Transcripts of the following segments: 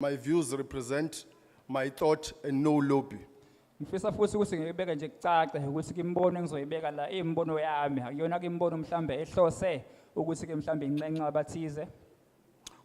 My views represent my thought and no lobby. Ngifisa futhi ukuthi ngibeke nje kucace ukuthi ke imbono engizoyibeka la imbono yami akuyona ke imbono mhlambe ehlose ukuthi ke mhlambe incenca abathize.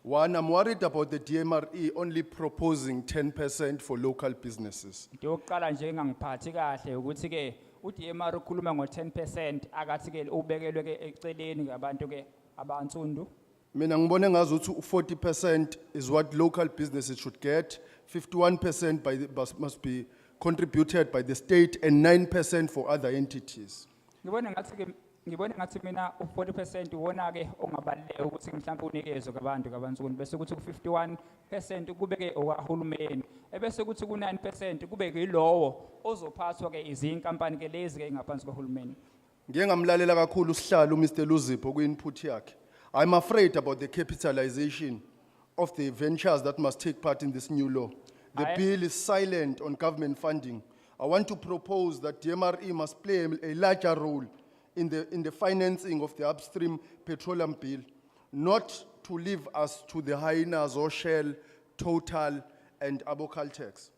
One, I'm worried about the DMRE only proposing 10% for local businesses. Into yokuqala nje engangiphathi kahle ukuthi ke uDMR ukhuluma ngo10% akathi ke ubekelwe ke eceleni ngabantu ke abansundu. Mina ngibone ngazuthi 40% is what local businesses should get, 51% must be contributed by the state and 9% for other entities. Ngibone ngathi mina u40% wona ke ongabaleka ukuthi mhlawumbe unikezwe kwabantu kabansundu bese kuthi ku51% kubeke okwahulumeni ebese kuthi ku9% kubeke ilowo ozophathwa ke izinkampani ke lezi ke ngaphansi kwahulumeni. Ngike ngamlalela kakhulu usihlalo Mr Luzipo ku-input yakhe. I'm afraid about the capitalization of the ventures that must take part in this new law. The bill is silent on government funding. I want to propose that DMRE must play a larger role in the financing of the Upstream Petroleum bill, not to leave us to the hyenas or Shell, Total, and Abokaltex.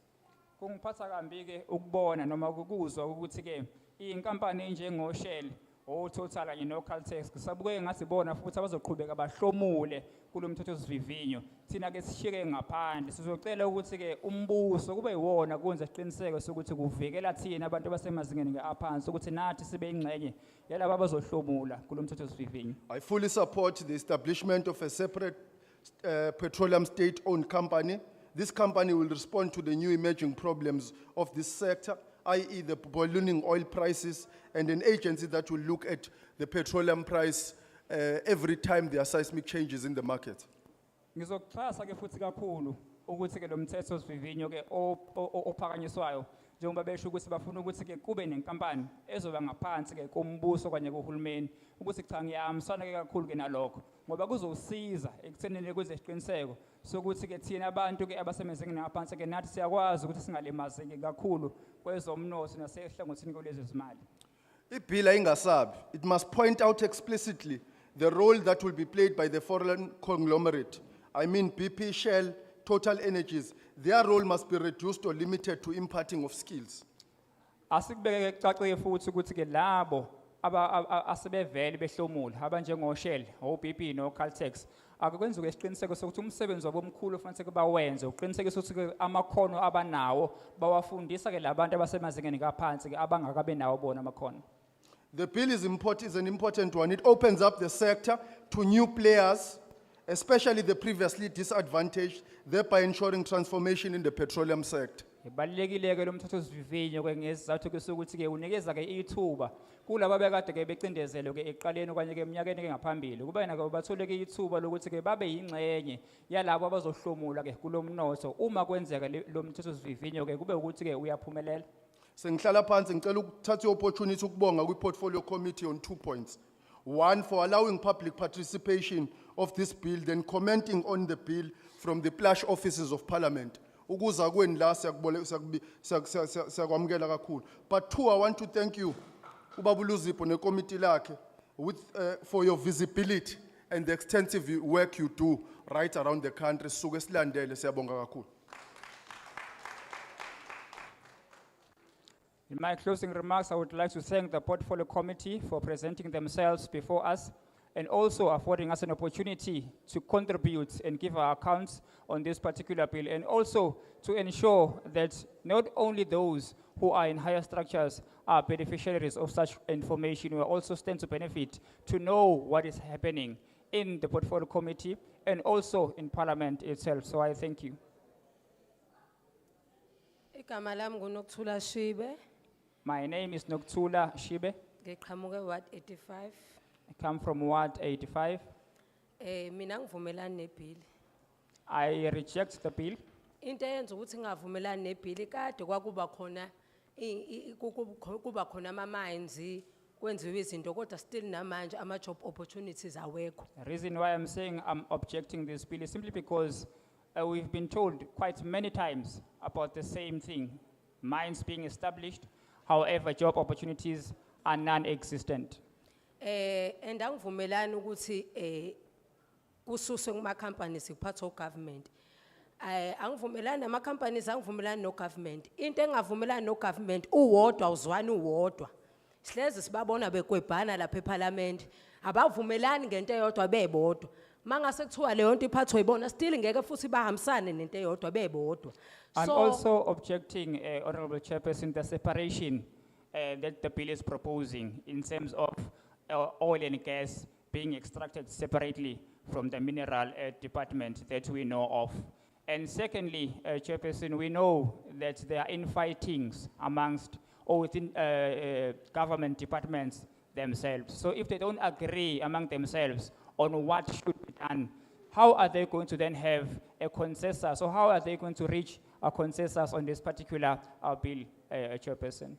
Kungiphatha kambi ke ukubona noma ukuzwa ukuthi ke inkampani enjengo Shell Total kanye no Caltex kusabuke ngathi bona futhi abazoqhubeka bahlomule kulomthethosivivinyo thina ke sishike ngaphandle sizocela ukuthi ke umbuso kube yiwona kwenza isiqiniseko sokuthi kuvikela thina abantu basemazingeni ke aphansi ukuthi nathi sibe ingxenye yalabo abazohlomula kulomthethosivivinyo. I fully support the establishment of a separate petroleum state-owned company. This company will respond to the new emerging problems of this sector, i.e. the ballooning oil prices, and an agency that will look at the petroleum price every time there are seismic changes in the market. Ngizokuxhasa ke futhi kakhulu ukuthi ke lo mthethosivivinyo ke ophakanyiswayo njengoba besho ukuthi bafuna ukuthi ke kube nenkampani ezoba ngaphansi ke kombuso kanye kohulumeni ukuthi cha ngiyahambisana ke kakhulu ke nalokho ngoba kuzosiza ekuthenini kwezesiqiniseko sokuthi ke thina abantu ke abasemezingeni ngaphansi ke nathi siyakwazi ukuthi singalimazeki kakhulu kwezomnotho nasehlangothini kwelezi zimali. Ibill ayingasabi. It must point out explicitly the role that will be played by the foreign conglomerate. I mean BP, Shell, Total Energies. Their role must be reduced or limited to imparting of skills. Asikubeke kucacile futhi ukuthi ke labo asebevele behlomula abanjengo Shell, BP no Caltex akukwenza isiqiniseko sokuthi umsebenzi wabo omkhulu ufanele ke bawenze uqinisekisa ukuthi amakhono abanawo bawafundisa ke labantu abasemazingeni kaphansi ke abangakabe nawo bona amakhono. The bill is an important one. It opens up the sector to new players, especially the previously disadvantaged, thereby ensuring transformation in the petroleum sector. Ibalekile ke lo mthethosivivinyo ke ngesizathu ke sokuthi ke unikeza ke ithuba kulabo bekade ke becindezelo ke eqaleni okanye ke eminyakeni ke ngaphambili kuba yena ke bathole ke ithuba lokuthi ke babe yingxenye yalabo abazohlomula ke kulomnotho uma kwenzeka lo mthethosivivinyo ke kube ukuthi ke uyaphumelela. Sengihlala phansi ngicela ukuthatha opportunity ukubonga kwi-portfolio committee on 2 points. One, for allowing public participation of this bill, then commenting on the bill from the plush offices of parliament. Ukuza kweni la siyakwamukela kakhulu. But two, I want to thank you Ubaba Luzipo necommittee lakhe for your visibility and the extensive work you do right around the country. Suke silandele siyabonga kakhulu. In my closing remarks, I would like to thank the Portfolio Committee for presenting themselves before us and also affording us an opportunity to contribute and give our accounts on this particular bill, and also to ensure that not only those who are in higher structures are beneficiaries of such information, will also stand to benefit to know what is happening in the Portfolio Committee and also in Parliament itself. So I thank you. My name is Noktula Shibe. Ward 85. I come from Ward 85. Mina ngivumelana nebill. I reject the bill. Into eyenza ukuthi ngingavumelani nebill kade kwakuba khona kuba khona ama-mines kwenziwe izinto kodwa still namanje ama-job opportunities awekho. The reason why I'm saying I'm objecting this bill is simply because we've been told quite many times about the same thing. Mines being established, however, job opportunities are non-existent. And angivumelani ukuthi kususwe kuma companies part of government. Angivumelani nama companies, angivumelani no government. Into engavumelani no government, uwodwa uzwani uwodwa. Sihlezi sibabona bekwebhana lapha eParliament, abavumelani ngento eyodwa bebodwa. Mangase kuthiwa leyo nto iphathwe yibona, still ngeke futhi bahambisane nento eyodwa bebodwa. I'm also objecting, Honorable Chairperson, the separation that the bill is proposing in terms of oil and gas being extracted separately from the mineral department that we know of. And secondly, Chairperson, we know that there are infightings amongst or within government departments themselves. So if they don't agree among themselves on what should be done, how are they going to then have a consensus? So how are they going to reach a consensus on this particular bill, Chairperson?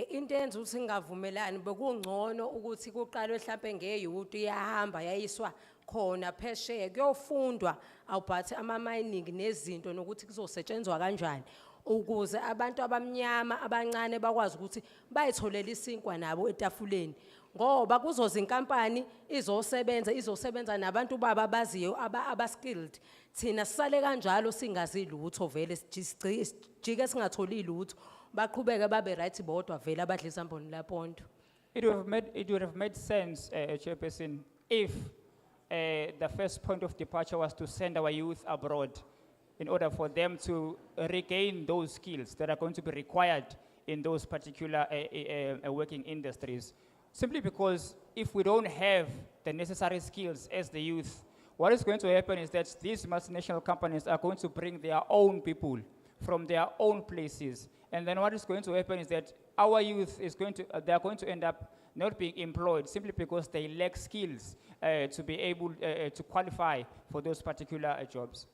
Into enza ukuthi singavumelani bekungcono ukuthi kuqalwe mhlawumbe ngeyuti iyahamba yayiswa khona phesheya kuyofundwa about ama-mining nezinto nokuthi kuzosetshenzwa kanjani ukuze abantu abamnyama abancane bakwazi ukuthi bayitholela isinkwa nabo etafuleni ngoba kuzoza inkampani izosebenza nabantu baba abaziyo aba-skilled thina sisale kanjalo singazi lutho vele sijike singatholi lutho baqhubeke babe right bodwa vele abadla isamboni laponto. It would have made sense, Chairperson, if the first point of departure was to send our youth abroad in order for them to regain those skills that are going to be required in those particular working industries. Simply because if we don't have the necessary skills as the youth, what is going to happen is that these multinational companies are going to bring their own people from their own places. And then what is going to happen is that our youth is they are going to end up not being employed simply because they lack skills to be able to qualify for those particular jobs.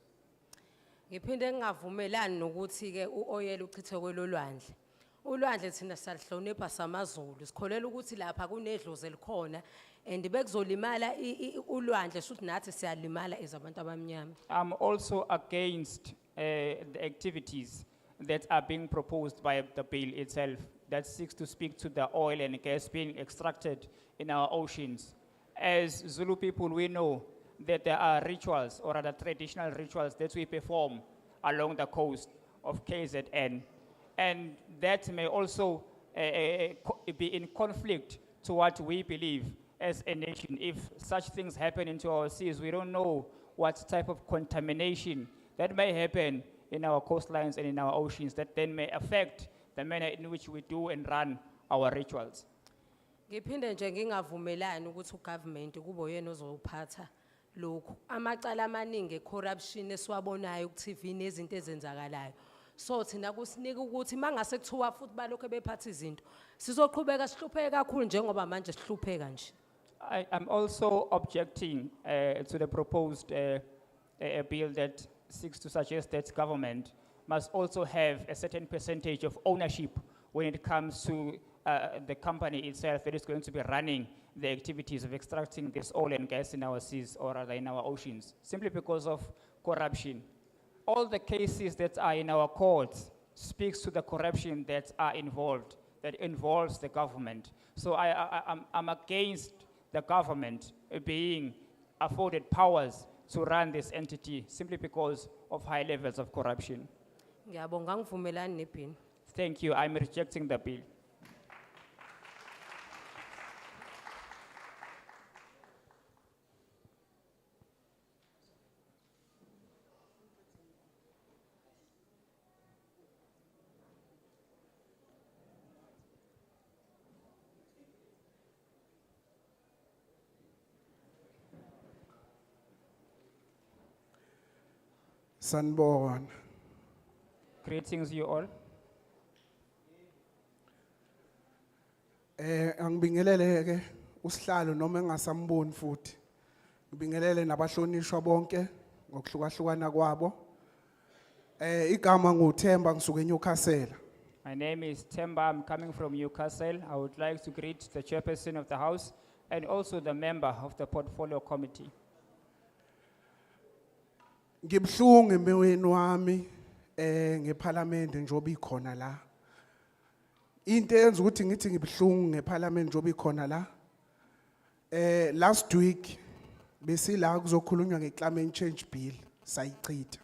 Ngiphinde ngingavumelani nokuthi ke uoyela uchithe kwelolwandle. Ulwandle thina salihlonipha samaZulu. Sikholela ukuthi lapha kunedlozi elikhona and bekuzolimala ulwandle futhi nathi siyalimala ezabantu abamnyama. I'm also against the activities that are being proposed by the bill itself that seeks to speak to the oil and gas being extracted in our oceans. As Zulu people, we know that there are rituals or other traditional rituals that we perform along the coast of KZN. And that may also be in conflict to what we believe as a nation. If such things happen into our seas, we don't know what type of contamination that may happen in our coastlines and in our oceans that then may affect the manner in which we do and run our rituals. Ngiphinde nje ngingavumelani ukuthi ugovernment kubo yena ozophatha lokho. Amacala amaningi corruption esiwabonayo ku TV nezinto ezenzakalayo. So thina kusinika ukuthi mangase kuthiwa futhi balokho bephatha izinto sizoqhubeka sihlupheke kakhulu njengoba manje sihlupheka nje. I'm also objecting to the proposed bill that seeks to suggest that government must also have a certain percentage of ownership when it comes to the company itself that is going to be running the activities of extracting this oil and gas in our seas or rather in our oceans, simply because of corruption. All the cases that are in our courts speaks to the corruption that involves the government. So I'm against the government being afforded powers to run this entity simply because of high levels of corruption. Ngiyabonga ngivumelani nebill. Thank you. I'm rejecting the bill. Sanborn. Greetings, you all. Angibingelele ke usihlalo noma engasamboni futhi. Ngibingelele nabahlonishwa bonke ngokuhlukahlukana kwabo. Igama nguThemba ngisuka eNewcastle. My name is Temba. I'm coming from Newcastle. I would like to greet the chairperson of the House and also the member of the Portfolio Committee. Ngibhlungu emoyeni wami ngeParliament njoba ikhona la. Into eyenza ukuthi ngithi ngibhlungu ngeParliament njoba ikhona la. Last week besila kuzokhulunywa ngeClimate Change Bill sayichitha.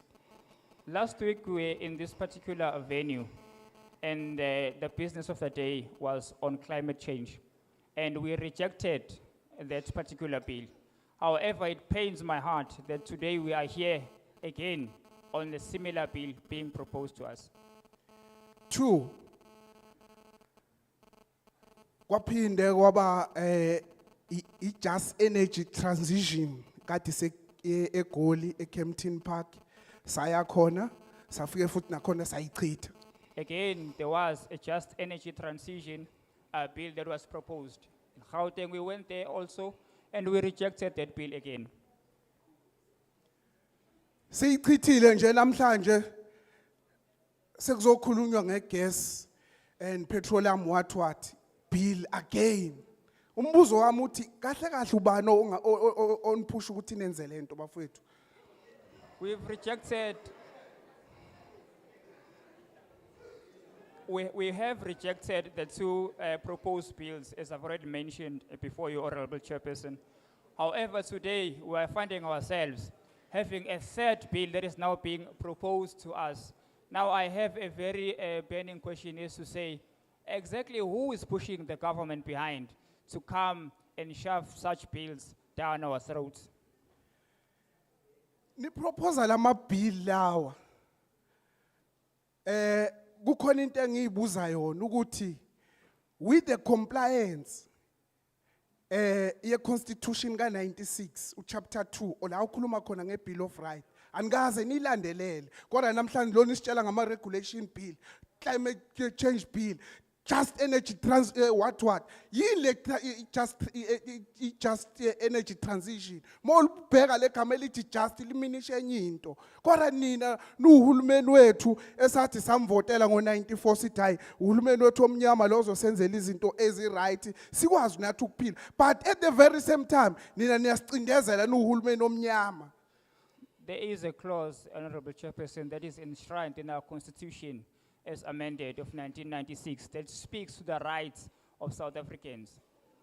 Last week, we were in this particular venue, and the business of the day was on climate change. And we rejected that particular bill. However, it pains my heart that today we are here again on a similar bill being proposed to us. 2 kwaphinde kwaba i-just energy transition kade eGoli eKempton Park saya khona safike futhi nakhona sayichitha. Again, there was a just energy transition bill that was proposed. In Gauteng, we went there also, and we rejected that bill again. Siyichithile nje namhlanje sekuzokhulunywa ngegas and petroleum what bill again. Umbuzo wami uthi kahle kahle ubani onpush ukuthi nenze lento bafowethu. We've rejected, we have rejected the two proposed bills, as I've already mentioned before you, Honorable Chairperson. However, today we are finding ourselves having a third bill that is now being proposed to us. Now I have a very burning question is to say, exactly who is pushing the government behind to come and shove such bills down our throats? Ni proposal ama-bill lawa kukhona into engiyibuza yona ukuthi with the compliance ye constitution ka96 chapter 2 ola ukhuluma khona ngebill of right angaze nilandelele kodwa namhlanje lona isitshela ngama regulation bill, climate change bill, just energy just energy transition. Molubheka legama elithi just liminishe enye into. Kodwa nina nuhulumeni wethu esathi samvotela ngo94 sithi hayi uhulumeni wethu omnyama lozo senzela izinto ezi right sikwazi nathi ukuphila. But at the very same time nina niyasicindezela nuhulumeni omnyama. There is a clause, Honorable Chairperson, that is enshrined in our Constitution as amended of 1996 that speaks to the rights of South Africans.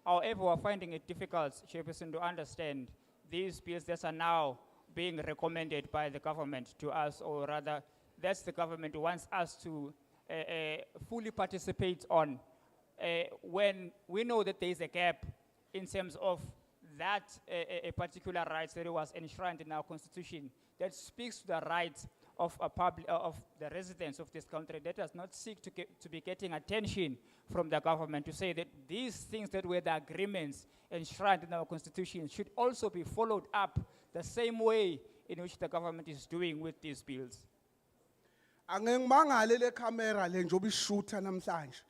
However, we're finding it difficult, Chairperson, to understand these bills that are now being recommended by the government to us, or rather, that's the government wants us to fully participate on when we know that there is a gap in terms of that a particular rights that was enshrined in our Constitution that speaks to the rights of the residents of this country that does not seek to be getting attention from the government to say that these things that were the agreements enshrined in our Constitution should also be followed up the same way in which the government is doing with these bills. Angengimangale le camera le njoba ishootha namhlanje.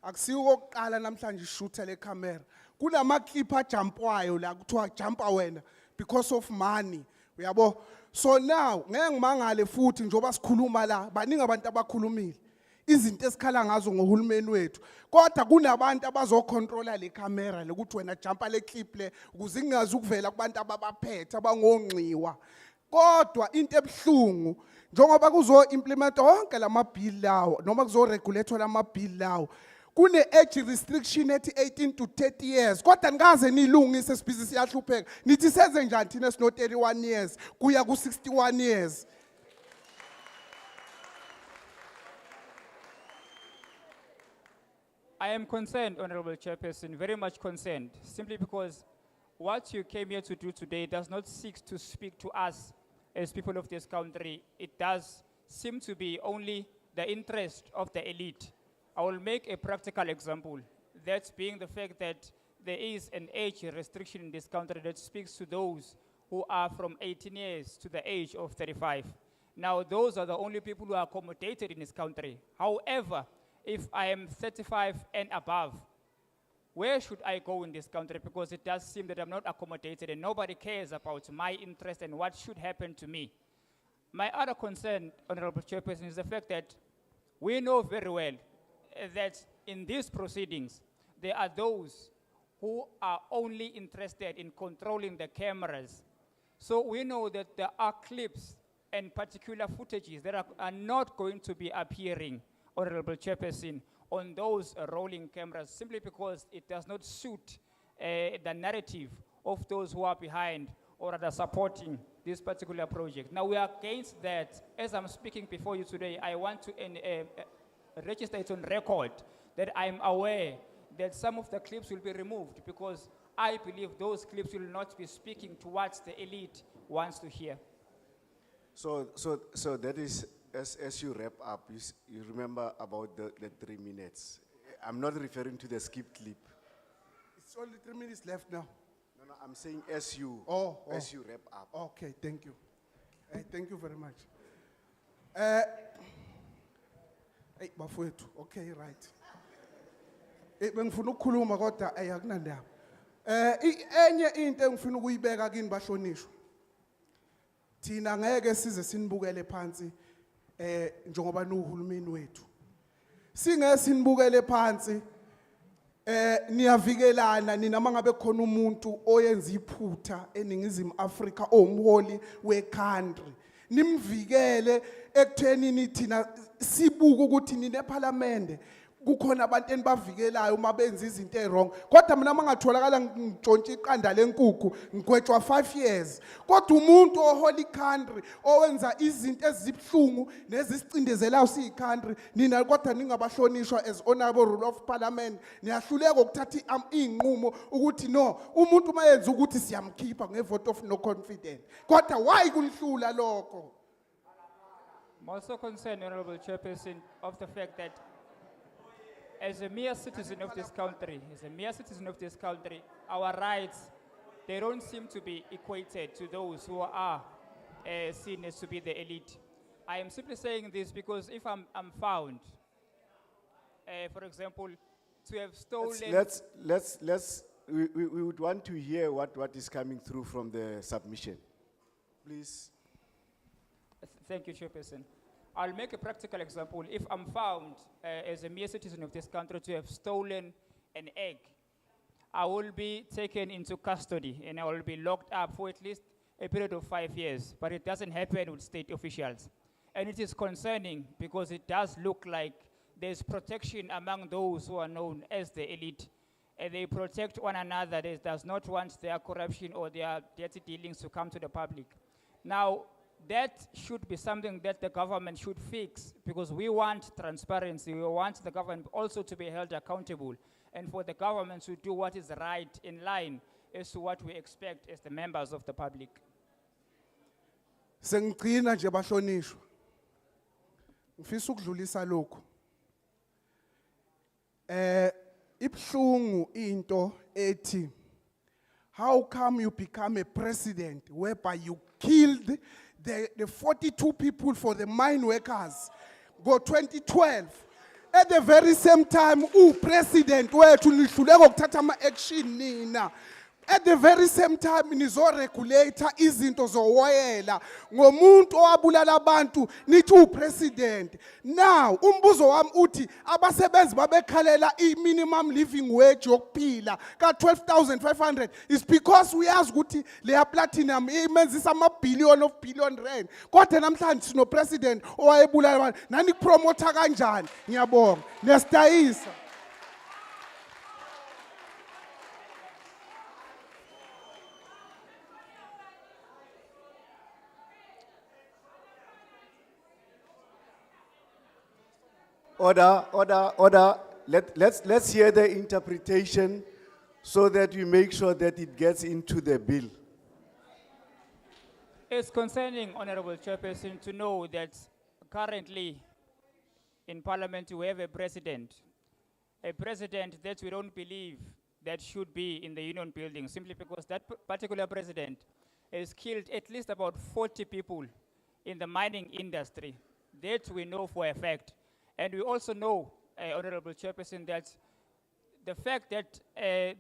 Akusiyo okokuqala namhlanje ishootha le camera. Kunama clip ajumpwayo la kuthiwa jumpa wena because of money. Uyabo? So now ngeke ngimangale futhi njoba sikhuluma la baningi abantu abakhulumile. Izinto esikhala ngazo ngohulumeni wethu. Kodwa kunabantu abazocontrola le camera lokuthi wena jumpa le clip le ukuze ingazi ukuvela kubantu ababaphethe abangongqiwa. Kodwa into ebhlungu njengoba kuzo implement wonke lama-bill lawo noma kuzo regulate lama-bill lawo kune age restriction ethi 18 to 30 years kodwa nikaze nilungise sibhizi siyahlupheka nithi senze njani thina sino 31 years kuya ku 61 years. I am concerned, Honorable Chairperson, very much concerned, simply because what you came here to do today does not seek to speak to us as people of this country. It does seem to be only the interest of the elite. I will make a practical example, that being the fact that there is an age restriction in this country that speaks to those who are from 18 years to the age of 35. Now, those are the only people who are accommodated in this country. However, if I am 35 and above, where should I go in this country? Because it does seem that I'm not accommodated and nobody cares about my interest and what should happen to me. My other concern, Honorable Chairperson, is the fact that we know very well that in these proceedings, there are those who are only interested in controlling the cameras. So we know that there are clips and particular footages that are not going to be appearing, Honorable Chairperson, on those rolling cameras, simply because it does not suit the narrative of those who are behind or rather supporting this particular project. Now we are against that. As I'm speaking before you today, I want to register it on record that I'm aware that some of the clips will be removed because I believe those clips will not be speaking to what the elite wants to hear. So that is, as you wrap up, you remember about the 3 minutes. I'm not referring to the skip clip. It's only 3 minutes left now. No, I'm saying as you wrap up. Okay, thank you. Thank you very much. Hey, bafowethu, okay, right. Bengifuna ukukhuluma kodwa akunandaba. Enye into engifuna ukuyibeka kini bahlonishwa. Thina ngeke size sinibukele phansi njengoba nuhulumeni wethu. Singeke sinibukele phansi niyavikelana nina mangabe khona umuntu oyenza iphutha eningizimu Afrika omholi wecountry. Nimvikele ekutheni thina sibuka ukuthi nine parliament kukhona abantu enibavikelayo uma benza izinto ezwrong kodwa mina mangatholakala ngitshontsha iqanda lenkukhu ngigwetshwa 5 years kodwa umuntu oholy country owenza izinto ezibhlungu nezisicindezelayo siyicountry nina kodwa ningabahlonishwa as honorable rule of parliament niyahluleka ukuthatha inqumo ukuthi no umuntu mayenza ukuthi siyamkhipha ngevote of no confidence kodwa why kunihlula lokho. I'm also concerned, Honorable Chairperson, of the fact that as a mere citizen of this country, our rights, they don't seem to be equated to those who are seen as to be the elite. I am simply saying this because if I'm found, for example, to have stolen... We would want to hear what is coming through from the submission. Please. Thank you, Chairperson. I'll make a practical example. If I'm found as a mere citizen of this country to have stolen an egg, I will be taken into custody and I will be locked up for at least a period of 5 years. But it doesn't happen with state officials. And it is concerning because it does look like there's protection among those who are known as the elite. And they protect one another. They does not want their corruption or their dirty dealings to come to the public. Now, that should be something that the government should fix because we want transparency. We want the government also to be held accountable and for the government to do what is right in line as to what we expect as the members of the public. Sengigcina nje bahlonishwa. Ngifisa ukudlulisa lokho. Ibhlungu into ethi how come you become a president whereby you killed the 42 people for the mine workers go 2012 at the very same time president wethu nihluleka ukuthatha ama-action nina at the very same time nizoregulator izinto zowoyela ngomuntu owabulala abantu nithi president. Now umbuzo wami uthi abasebenzi babekhalela i-minimum living wage yokuphila ka-12,500 is because uyazi ukuthi leya platinum imenzisa ama-billion of billion rand kodwa namhlanje sino president owayebulala abantu nani kupromotha kanjani. Ngiyabonga nesitayisa. Order. Let's hear the interpretation so that we make sure that it gets into the bill. It's concerning, Honorable Chairperson, to know that currently in Parliament we have a president that we don't believe that should be in the Union building, simply because that particular president has killed at least about 40 people in the mining industry. That we know for a fact. And we also know, Honorable Chairperson, that the fact that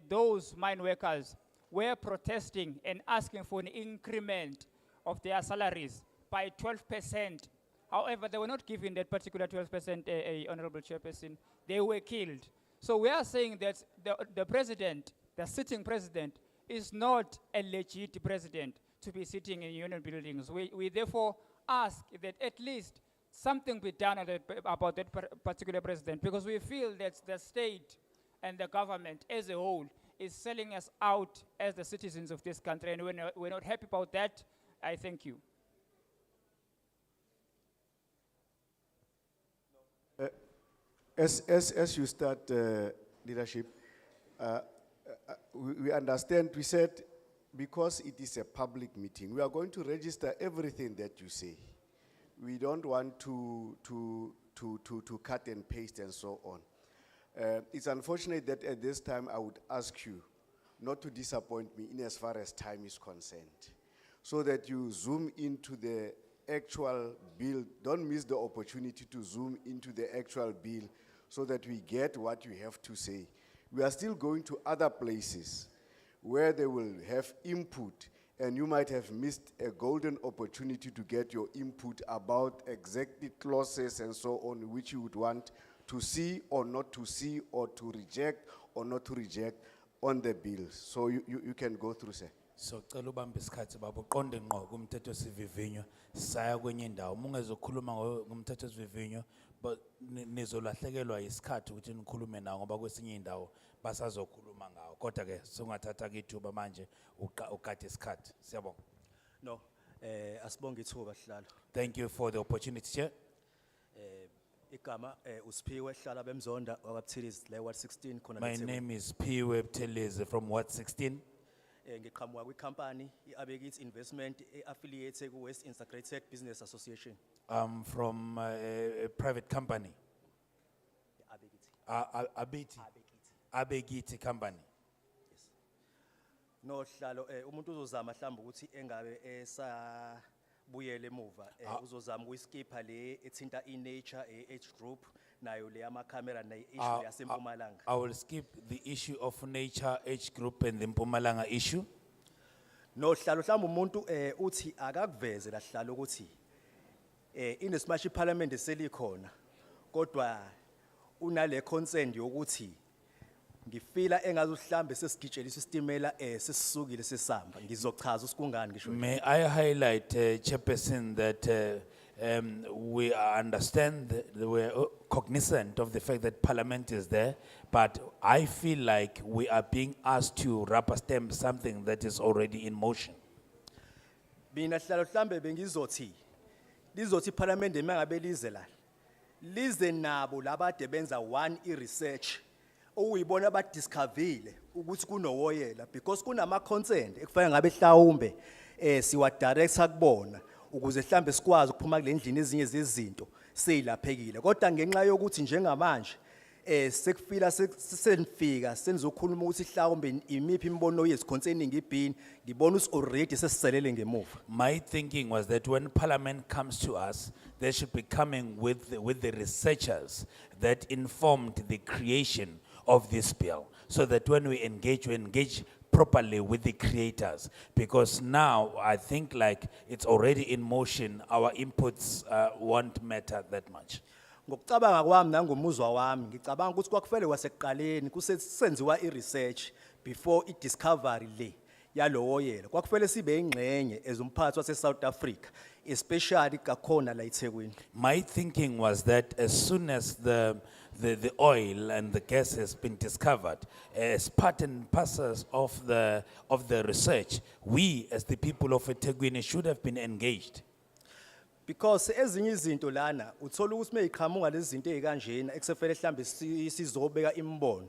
those mine workers were protesting and asking for an increment of their salaries by 12%. However, they were not given that particular 12%, Honorable Chairperson. They were killed. So we are saying that the president, the sitting president, is not a legit president to be sitting in union buildings. We therefore ask that at least something be done about that particular president, because we feel that the state and the government as a whole is selling us out as the citizens of this country, and we're not happy about that. I thank you. As you start leadership, we understand, we said, because it is a public meeting, we are going to register everything that you say. We don't want to cut and paste and so on. It's unfortunate that at this time I would ask you not to disappoint me in as far as time is concerned, so that you zoom into the actual bill. Don't miss the opportunity to zoom into the actual bill so that we get what you have to say. We are still going to other places where they will have input, and you might have missed a golden opportunity to get your input about exactly clauses and so on, which you would want to see or not to see, or to reject or not to reject on the bill. So you can go through, sir. So cela ubambe isikhathi baba uqonde ngqo kumthetho sivivinyo saya kwenye indawo mungezokhuluma ngomthetho sivivinyo but nizolahlekelwa isikhathi ukuthi nikhulume nawo ngoba kwesinye indawo basazokhuluma ngawo kodwa ke singathatha kithuba manje uqade isikhathi siyabonga. No, asibonge ithuba sihlalo. Thank you for the opportunity, Chair. Igama uSiphiwe hlala bemzonda wakwaButhilizi la Ward 16 khona My name is Piwe Buthelezi from Ward 16. ngiqhamuka kwicompany iAbekit Investment affiliated ku West Integrated Business Association. I'm from a private company. iAbekit. Abegiti company. No hlalo umuntu uzozama mhlamba ukuthi engabe esabuyele emuva uzozama ukuyiskipha le ethinta iNature age group nayo le amakamera na issue yaseMpumalanga. I will skip the issue of nature age group and the Mpumalanga issue. No hlalo mhlamba umuntu uthi akakuveze la hlalo ukuthi inesmashi parliament eselikhona kodwa unale concern yokuthi ngifila engazuhlambe sesigitshelisa istimela sesisukile sesamba ngizochaza usikungani ngisho. May I highlight, Chairperson, that we understand, we're cognizant of the fact that Parliament is there, but I feel like we are being asked to rubber stamp something that is already in motion. Mina hlalo hlambe bengizothi lizothi iParliament emangabe lize la lize nabo labade benza one research uyibona badiscoverile ukuthi kunowoyela because kunama consent ekufanele ngabe hlawumbe siwa director kubona ukuze mhlambe sikwazi ukuphuma kulendlini ezinye zezinto seyilaphekile kodwa ngenxa yokuthi njengamanje sekufila senifika senizokhuluma ukuthi hlawumbe imiphi imbono yethu concerning ibhini ngibona us already sesiselele ngemuva. My thinking was that when Parliament comes to us, they should be coming with the researchers that informed the creation of this bill, so that when we engage properly with the creators, because now I think like it's already in motion, our inputs won't matter that much. Ngokucabanga kwami nangomuzwa wami ngicabanga ukuthi kwakufele wasekuqaleni kusenziwa iresearch before idiscovery le yalowoyela kwakufele sibe ingxenye ezumphathi wase South Africa especially kakhona la eThekwini. My thinking was that as soon as the oil and the gas has been discovered, as part and parcels of the research, we as the people of eThekwini should have been engaged. Because ezinye izinto lana uthola ukuthi meyiqhamuka lezi zinto ezikanjena eksefele mhlambe sizobeka imbono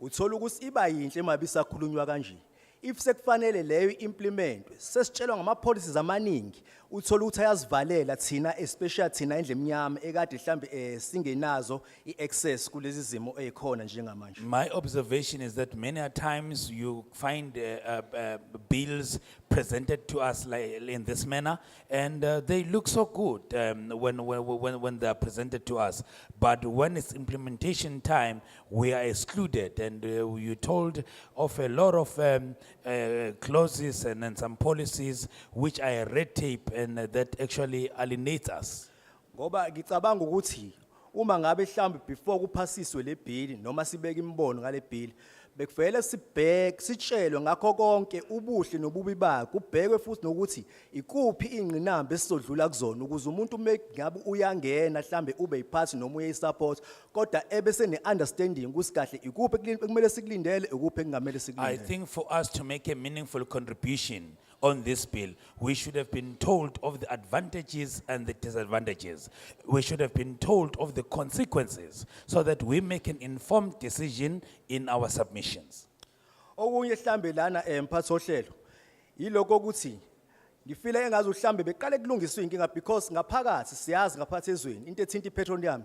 uthola ukuthi iba yinhle mabisakhulunywa kanje. If sekufanele leyo implement sesitshelwa ngama policies amaningi uthola ukuthi ayazivalela thina especially thina endle emnyama ekade mhlambe singenazo iaccess kulezi zimo ezikhona njengamanje. My observation is that many a times you find bills presented to us like in this manner, and they look so good when they are presented to us. But when it's implementation time, we are excluded, and you told of a lot of clauses and some policies which are red tape and that actually alienates us. Ngoba ngicabanga ukuthi uma ngabe mhlambe before kuphasiswe le bill noma sibeka imbono ngale bill bekuvele sibheke sitshelwe ngakho konke ubuhle nobubi bakho kubhekwe futhi nokuthi ikuphi ingqinamba esizodlula kuzona ukuze umuntu ngabe uyangena mhlambe ube yiphathi noma uyisupport kodwa ebese neunderstanding kusikahle ikuphi kumele sikulindele ukuphi engamele sikulindele. I think for us to make a meaningful contribution on this bill, we should have been told of the advantages and the disadvantages. We should have been told of the consequences so that we make an informed decision in our submissions. Okunye hlambe lana mphathi ohlelo yiloko ukuthi ngifile engazi uhlambe beqale kulungiswa inkinga because ngaphakathi siyazi ngaphakathi ezweni into ethinta ipetroleum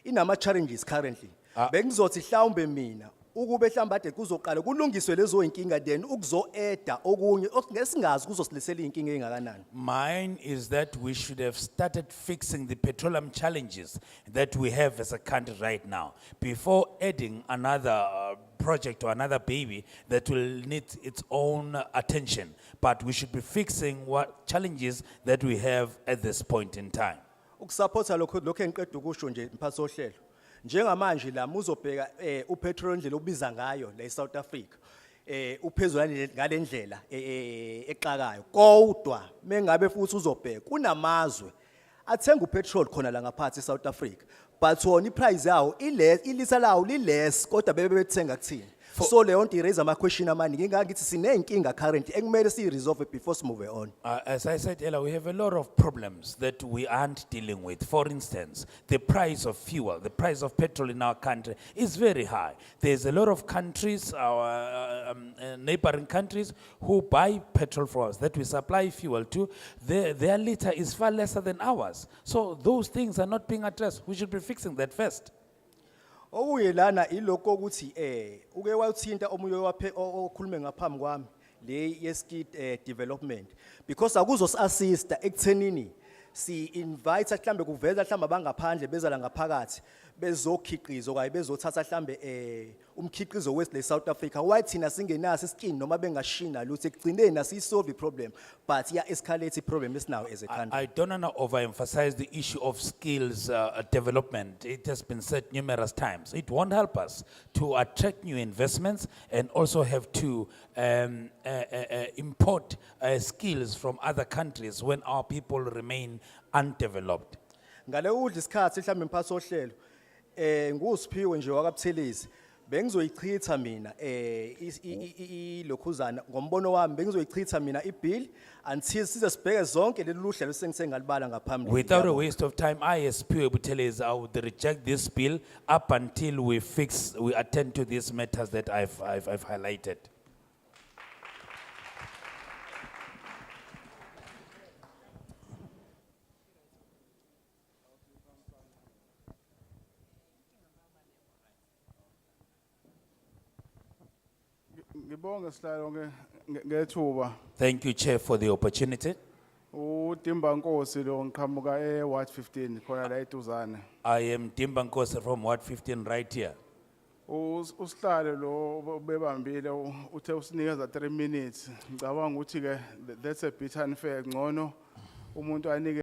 inama challenges currently. Bengizothi mhlawumbe mina ukube mhlawumbe ade kuzoqala kulungiswe lezo inkinga then ukuzo-eda okunye ngesingazi kuzosilisela inkinga engakanani. Mine is that we should have started fixing the petroleum challenges that we have as a country right now before adding another project or another baby that will need its own attention. But we should be fixing what challenges that we have at this point in time. Ukusupporta lokho engiqeda ukusho nje mphathi ohlelo. Njengamanje la muzobheka upetrol indlela obiza ngayo la eSouth Africa uphezulu ngalendlela exakayo kodwa mengabe futhi uzobheka kunamazwe athenga upetrol khona la ngaphansi eSouth Africa but wona iprice yawo ilitha lawo liless kodwa bebethenga kuthini. So le yonto raise ama question amaningi ngingathi sinenkinga currently ekumele si resolve before we move on. As I said earlier, we have a lot of problems that we aren't dealing with. For instance, the price of fuel, the price of petrol in our country is very high. There's a lot of countries, our neighboring countries, who buy petrol from us, that we supply fuel to. Their liter is far lesser than ours. So those things are not being addressed. We should be fixing that first. Okuye lana iloko ukuthi uke wathinta omunye okhulume ngaphambi kwami le yeskid development because akuzos assist ekuthenini si invite mhlambe kuveza mhlambe abangaphandle beza la ngaphakathi bezokhiqizo kwaye bezothatha mhlambe umkhiqizo wesle South Africa why thina singenaso iskin noma bengashina lutho ekugcineni asisolve problem but ya escalate problem esinawo as a country. I don't want to overemphasize the issue of skills development. It has been said numerous times. It won't help us to attract new investments and also have to import skills from other countries when our people remain undeveloped. Ngale udla isikhathi mhlambe mphathi ohlelo ngusiphiwe nje wakabuthelezi bengizoyichitha mina ilokhuzana ngombono wami bengizoyichitha mina ibill until size sibheke zonke leli luhlelo sengisengalibala ngaphambili. Without a waste of time, I as Piwe Butelezi, I would reject this bill up until we attend to these matters that I've highlighted. Ngibonge sihlalo ngethuba. Thank you, Chair, for the opportunity. Udimba Nkosi lo ngiqhamuka Ward 15 khona la eduzane. I am Dimba Nkosi from Ward 15 right here. Usihlalo lo bebambile uthe usinikeza 3 minutes. Ngicabanga ukuthi ke that's a bit unfair ngcono umuntu anike